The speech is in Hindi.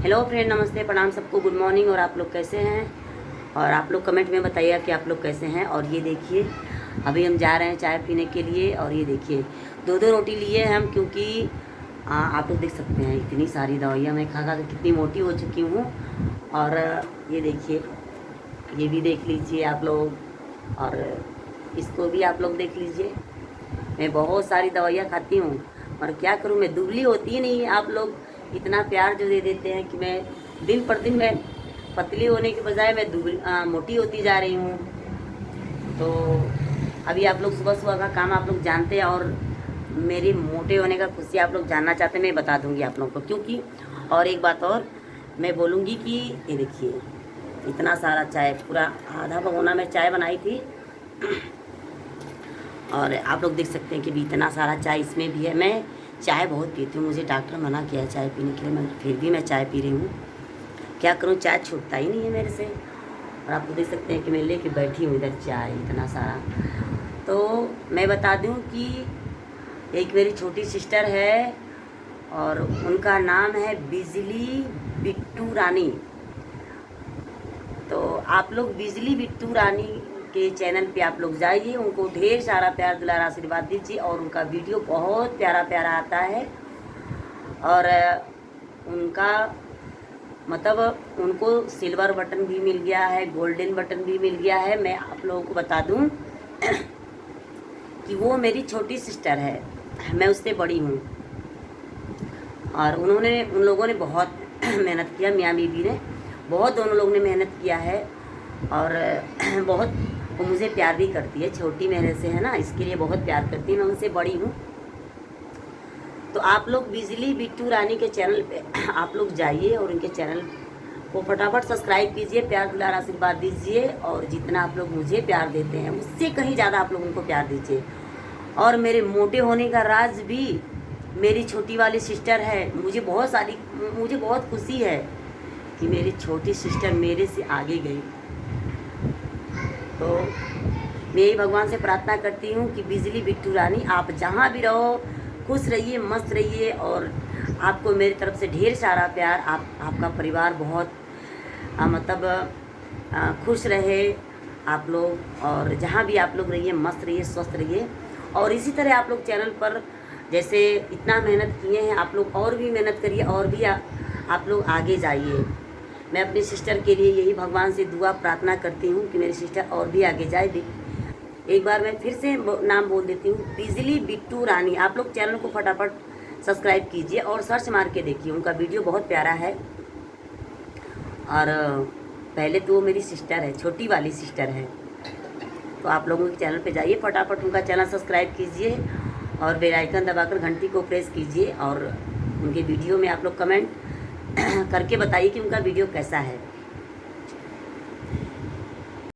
हेलो फ्रेंड, नमस्ते, प्रणाम सबको, गुड मॉर्निंग। और आप लोग कैसे हैं? और आप लोग कमेंट में बताइए कि आप लोग कैसे हैं। और ये देखिए, अभी हम जा रहे हैं चाय पीने के लिए। और ये देखिए, दो दो रोटी लिए हम, क्योंकि आप लोग देख सकते हैं इतनी सारी दवाइयाँ मैं खा खा के कितनी मोटी हो चुकी हूँ। और ये देखिए, ये भी देख लीजिए आप लोग, और इसको भी आप लोग देख लीजिए। मैं बहुत सारी दवाइयाँ खाती हूँ, और क्या करूँ, मैं दुबली होती ही नहीं है। आप लोग इतना प्यार जो दे देते हैं कि मैं दिन पर दिन मैं पतली होने के बजाय मैं मोटी होती जा रही हूँ। तो अभी आप लोग सुबह सुबह का काम आप लोग जानते हैं, और मेरी मोटे होने का खुशी आप लोग जानना चाहते हैं, मैं बता दूंगी आप लोगों को। क्योंकि और एक बात और मैं बोलूँगी कि ये देखिए, इतना सारा चाय, पूरा आधा भगोना में चाय बनाई थी। और आप लोग देख सकते हैं कि भी इतना सारा चाय इसमें भी है। मैं चाय बहुत पीती हूँ, मुझे डॉक्टर मना किया है चाय पीने के लिए, मगर फिर भी मैं चाय पी रही हूँ। क्या करूँ, चाय छूटता ही नहीं है मेरे से। और आप लोग देख सकते हैं कि मैं लेके बैठी हूँ इधर चाय इतना सारा। तो मैं बता दूँ कि एक मेरी छोटी सिस्टर है, और उनका नाम है बिजली बिट्टू रानी। तो आप लोग बिजली बिट्टू रानी के चैनल पे आप लोग जाइए, उनको ढेर सारा प्यार दुलार आशीर्वाद दीजिए। और उनका वीडियो बहुत प्यारा प्यारा आता है। और उनका मतलब उनको सिल्वर बटन भी मिल गया है, गोल्डन बटन भी मिल गया है। मैं आप लोगों को बता दूं कि वो मेरी छोटी सिस्टर है, मैं उससे बड़ी हूँ। और उन लोगों ने बहुत मेहनत किया, मियाँ बीबी ने बहुत, दोनों लोगों ने मेहनत किया है। और बहुत वो मुझे प्यार भी करती है, छोटी मेरे से है ना, इसके लिए बहुत प्यार करती है। मैं उनसे बड़ी हूँ। तो आप लोग बिजली बिट्टू रानी के चैनल पे आप लोग जाइए, और उनके चैनल को फटाफट सब्सक्राइब कीजिए, प्यार दुलार आशीर्वाद दीजिए। और जितना आप लोग मुझे प्यार देते हैं, उससे कहीं ज़्यादा आप लोग उनको प्यार दीजिए। और मेरे मोटे होने का राज भी मेरी छोटी वाली सिस्टर है। मुझे बहुत खुशी है कि मेरी छोटी सिस्टर मेरे से आगे गई। तो मैं यही भगवान से प्रार्थना करती हूँ कि बिजली बिट्टू रानी, आप जहाँ भी रहो खुश रहिए, मस्त रहिए। और आपको मेरी तरफ से ढेर सारा प्यार। आपका परिवार बहुत खुश रहे आप लोग। और जहाँ भी आप लोग रहिए, मस्त रहिए, स्वस्थ रहिए। और इसी तरह आप लोग चैनल पर जैसे इतना मेहनत किए हैं, आप लोग और भी मेहनत करिए, और भी आप लोग आगे जाइए। मैं अपनी सिस्टर के लिए यही भगवान से दुआ प्रार्थना करती हूँ कि मेरी सिस्टर और भी आगे जाए। एक बार मैं फिर से नाम बोल देती हूँ, बिजली बिट्टू रानी। आप लोग चैनल को फटाफट सब्सक्राइब कीजिए और सर्च मार के देखिए, उनका वीडियो बहुत प्यारा है। और पहले तो वो मेरी सिस्टर है, छोटी वाली सिस्टर है। तो आप लोगों के चैनल पे जाइए, फटाफट उनका चैनल सब्सक्राइब कीजिए, और बेल आइकन दबाकर घंटी को प्रेस कीजिए। और उनके वीडियो में आप लोग कमेंट करके बताइए कि उनका वीडियो कैसा है।